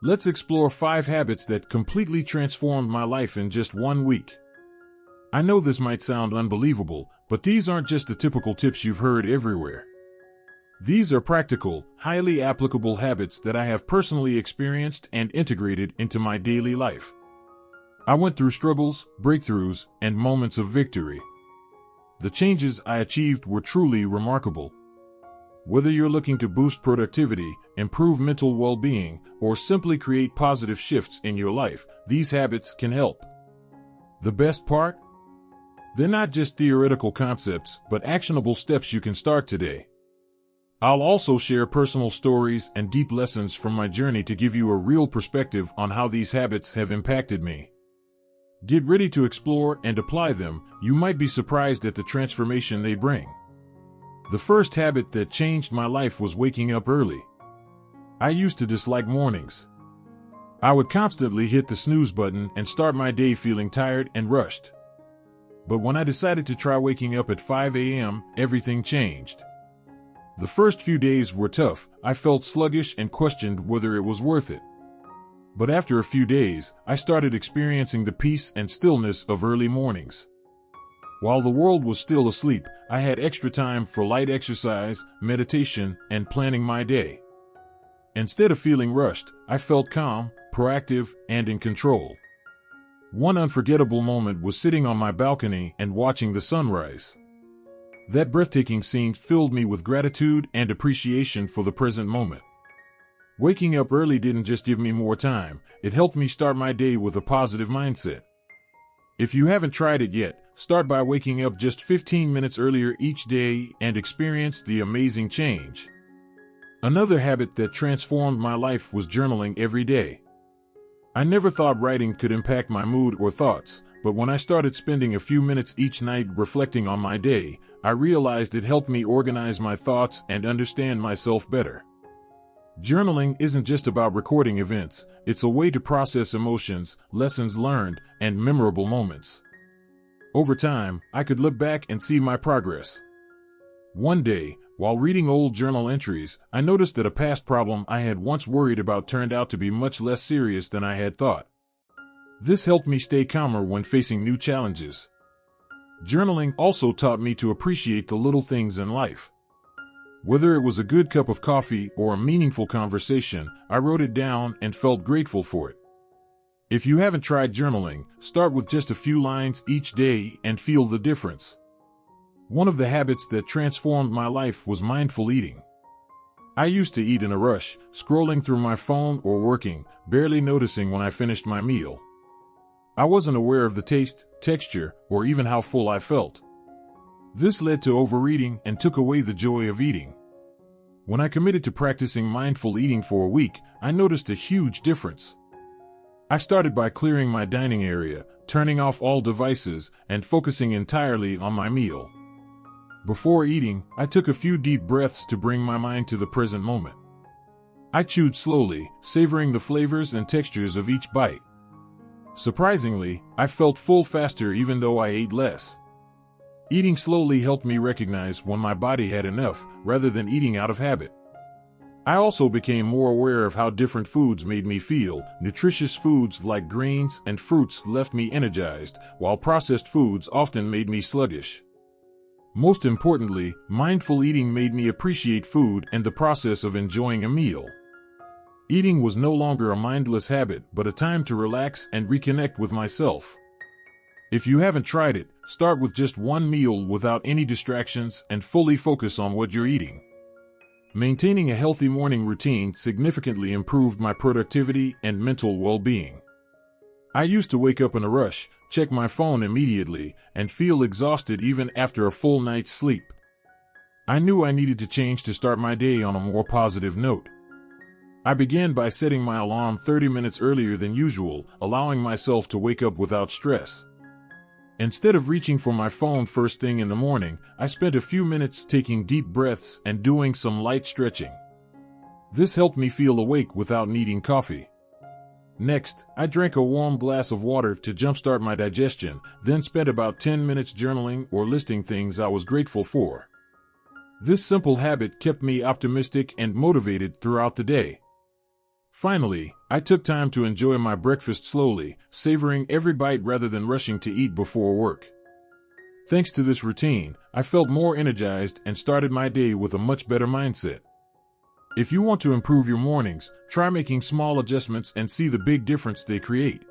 Let's explore 5 habits that completely transformed my life in just 1 week. I know this might sound unbelievable, but these aren't just the typical tips you've heard everywhere. These are practical, highly applicable habits that I have personally experienced and integrated into my daily life. I went through struggles, breakthroughs, and moments of victory. The changes I achieved were truly remarkable. Whether you're looking to boost productivity, improve mental well-being, or simply create positive shifts in your life, these habits can help. The best part? They're not just theoretical concepts, but actionable steps you can start today. I'll also share personal stories and deep lessons from my journey to give you a real perspective on how these habits have impacted me. Get ready to explore and apply them. You might be surprised at the transformation they bring. The first habit that changed my life was waking up early. I used to dislike mornings. I would constantly hit the snooze button and start my day feeling tired and rushed. But when I decided to try waking up at 5 a.m., everything changed. The first few days were tough. I felt sluggish and questioned whether it was worth it. But after a few days, I started experiencing the peace and stillness of early mornings. While the world was still asleep, I had extra time for light exercise, meditation, and planning my day. Instead of feeling rushed, I felt calm, proactive, and in control. One unforgettable moment was sitting on my balcony and watching the sunrise. That breathtaking scene filled me with gratitude and appreciation for the present moment. Waking up early didn't just give me more time, it helped me start my day with a positive mindset. If you haven't tried it yet, start by waking up just 15 minutes earlier each day and experience the amazing change. Another habit that transformed my life was journaling every day. I never thought writing could impact my mood or thoughts, but when I started spending a few minutes each night reflecting on my day, I realized it helped me organize my thoughts and understand myself better. Journaling isn't just about recording events, it's a way to process emotions, lessons learned, and memorable moments. Over time, I could look back and see my progress. One day, while reading old journal entries, I noticed that a past problem I had once worried about turned out to be much less serious than I had thought. This helped me stay calmer when facing new challenges. Journaling also taught me to appreciate the little things in life. Whether it was a good cup of coffee or a meaningful conversation, I wrote it down and felt grateful for it. If you haven't tried journaling, start with just a few lines each day and feel the difference. One of the habits that transformed my life was mindful eating. I used to eat in a rush, scrolling through my phone or working, barely noticing when I finished my meal. I wasn't aware of the taste, texture, or even how full I felt. This led to overeating and took away the joy of eating. When I committed to practicing mindful eating for a week, I noticed a huge difference. I started by clearing my dining area, turning off all devices, and focusing entirely on my meal. Before eating, I took a few deep breaths to bring my mind to the present moment. I chewed slowly, savoring the flavors and textures of each bite. Surprisingly, I felt full faster even though I ate less. Eating slowly helped me recognize when my body had enough, rather than eating out of habit. I also became more aware of how different foods made me feel. Nutritious foods like greens and fruits left me energized, while processed foods often made me sluggish. Most importantly, mindful eating made me appreciate food and the process of enjoying a meal. Eating was no longer a mindless habit, but a time to relax and reconnect with myself. If you haven't tried it, start with just one meal without any distractions and fully focus on what you're eating. Maintaining a healthy morning routine significantly improved my productivity and mental well-being. I used to wake up in a rush, check my phone immediately, and feel exhausted even after a full night's sleep. I knew I needed to change to start my day on a more positive note. I began by setting my alarm 30 minutes earlier than usual, allowing myself to wake up without stress. Instead of reaching for my phone first thing in the morning, I spent a few minutes taking deep breaths and doing some light stretching. This helped me feel awake without needing coffee. Next, I drank a warm glass of water to jumpstart my digestion, then spent about 10 minutes journaling or listing things I was grateful for. This simple habit kept me optimistic and motivated throughout the day. Finally, I took time to enjoy my breakfast slowly, savoring every bite rather than rushing to eat before work. Thanks to this routine, I felt more energized and started my day with a much better mindset. If you want to improve your mornings, try making small adjustments and see the big difference they create.